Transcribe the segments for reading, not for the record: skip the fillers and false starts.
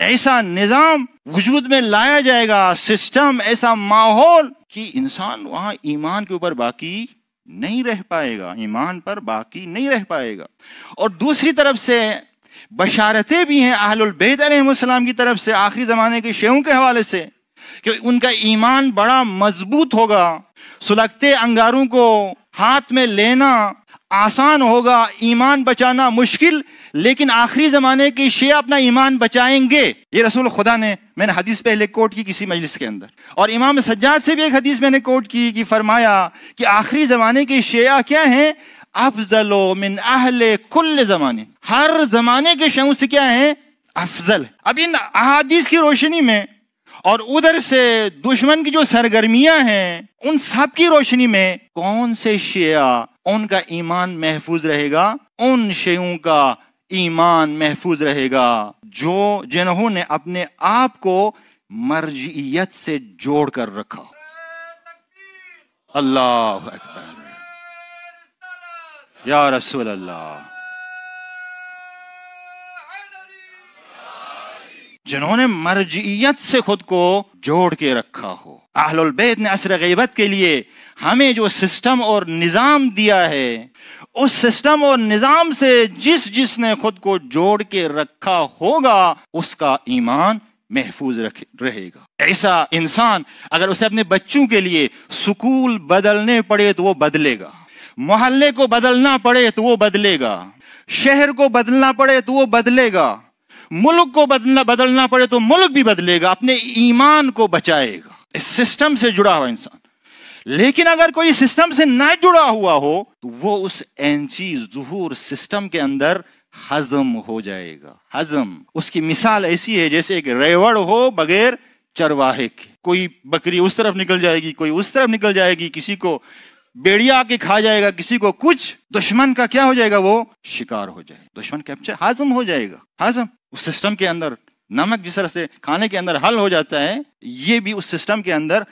ایسا نظام وجود میں لایا جائے گا، سسٹم، ایسا ماحول کہ انسان وہاں ایمان کے اوپر باقی نہیں رہ پائے گا، ایمان پر باقی نہیں رہ پائے گا۔ اور دوسری طرف سے بشارتیں بھی ہیں اہل البیت علیہ السلام کی طرف سے آخری زمانے کے شیعوں کے حوالے سے کہ ان کا ایمان بڑا مضبوط ہوگا، سلگتے انگاروں کو ہاتھ میں لینا آسان ہوگا، ایمان بچانا مشکل، لیکن آخری زمانے کے شیعہ اپنا ایمان بچائیں گے۔ یہ رسول خدا نے، میں نے حدیث پہلے کوٹ کی کسی مجلس کے اندر، اور امام سجاد سے بھی ایک حدیث میں نے کوٹ کی کہ فرمایا کہ آخری زمانے کے شیعہ کیا ہیں؟ افضل من اہل کل زمانے، ہر زمانے کے شیعوں سے کیا ہیں؟ افضل۔ اب ان احادیث کی روشنی میں اور ادھر سے دشمن کی جو سرگرمیاں ہیں ان سب کی روشنی میں کون سے شیعہ ان کا ایمان محفوظ رہے گا؟ ان شیعوں کا ایمان محفوظ رہے گا جنہوں نے اپنے آپ کو مرجعیت سے جوڑ کر رکھا۔ اللہ اکبر یا رسول اللہ، جنہوں نے مرجعیت سے خود کو جوڑ کے رکھا ہو۔ اہل البیت نے عصر غیبت کے لیے ہمیں جو سسٹم اور نظام دیا ہے، اس سسٹم اور نظام سے جس نے خود کو جوڑ کے رکھا ہوگا اس کا ایمان محفوظ رہے گا۔ ایسا انسان اگر اسے اپنے بچوں کے لیے سکول بدلنے پڑے تو وہ بدلے گا، محلے کو بدلنا پڑے تو وہ بدلے گا، شہر کو بدلنا پڑے تو وہ بدلے گا، ملک کو بدلنا پڑے تو ملک بھی بدلے گا، اپنے ایمان کو بچائے گا۔ اس سسٹم سے جڑا ہوا انسان۔ لیکن اگر کوئی سسٹم سے نہ جڑا ہوا ہو تو وہ اس اینچی ظہور سسٹم کے اندر ہضم ہو جائے گا۔ ہضم، اس کی مثال ایسی ہے جیسے ایک ریوڑ ہو بغیر چرواہے کے، کوئی بکری اس طرف نکل جائے گی، کوئی اس طرف نکل جائے گی، کسی کو بیڑیا آ کے کھا جائے گا، کسی کو کچھ، دشمن کا کیا ہو جائے گا؟ وہ شکار ہو جائے گا، دشمن کیپچر، ہضم ہو جائے گا۔ ہضم، اس سسٹم کے اندر نمک جس طرح سے کھانے کے اندر حل ہو جاتا ہے، یہ بھی اس سسٹم کے اندر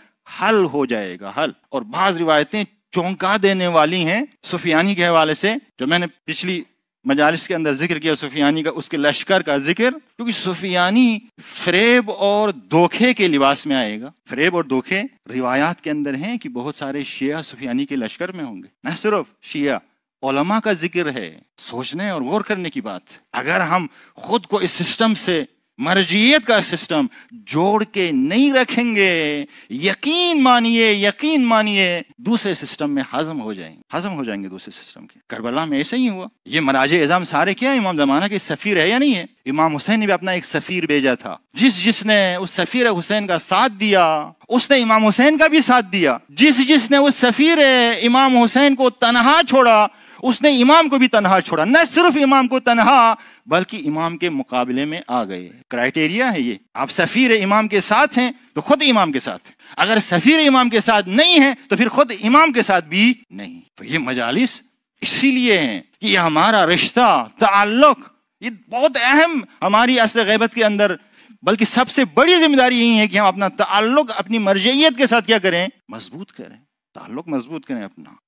حل ہو جائے گا، حل۔ اور بعض روایتیں چونکا دینے والی ہیں سفیانی کے حوالے سے، جو میں نے پچھلی مجالس کے اندر ذکر کیا سفیانی کا، اس کے لشکر کا ذکر، کیونکہ سفیانی فریب اور دھوکے کے لباس میں آئے گا۔ فریب اور دھوکے روایات کے اندر ہیں کہ بہت سارے شیعہ سفیانی کے لشکر میں ہوں گے، نہ صرف شیعہ، علماء کا ذکر ہے، سوچنے اور غور کرنے کی بات۔ اگر ہم خود کو اس سسٹم سے، مرجعیت کا سسٹم جوڑ کے نہیں رکھیں گے، یقین مانیے دوسرے سسٹم میں ہضم ہو جائیں گے دوسرے سسٹم کے۔ کربلا میں ایسا ہی ہوا۔ یہ مراجع اعظام سارے کیا امام زمانہ کے سفیر ہے یا نہیں ہے؟ امام حسین نے بھی اپنا ایک سفیر بھیجا تھا، جس نے اس سفیر حسین کا ساتھ دیا اس نے امام حسین کا بھی ساتھ دیا، جس نے اس سفیر امام حسین کو تنہا چھوڑا اس نے امام کو بھی تنہا چھوڑا۔ نہ صرف امام کو تنہا بلکہ امام کے مقابلے میں آ گئے۔ کرائٹیریا ہے یہ، آپ سفیر امام کے ساتھ ہیں تو خود امام کے ساتھ ہیں، اگر سفیر امام کے ساتھ نہیں ہیں تو پھر خود امام کے ساتھ بھی نہیں۔ تو یہ مجالس اسی لیے ہیں کہ یہ ہمارا رشتہ، تعلق، یہ بہت اہم ہماری عصر غیبت کے اندر، بلکہ سب سے بڑی ذمہ داری یہی ہے کہ ہم اپنا تعلق اپنی مرجعیت کے ساتھ کیا کریں؟ مضبوط کریں، تعلق مضبوط کریں اپنا۔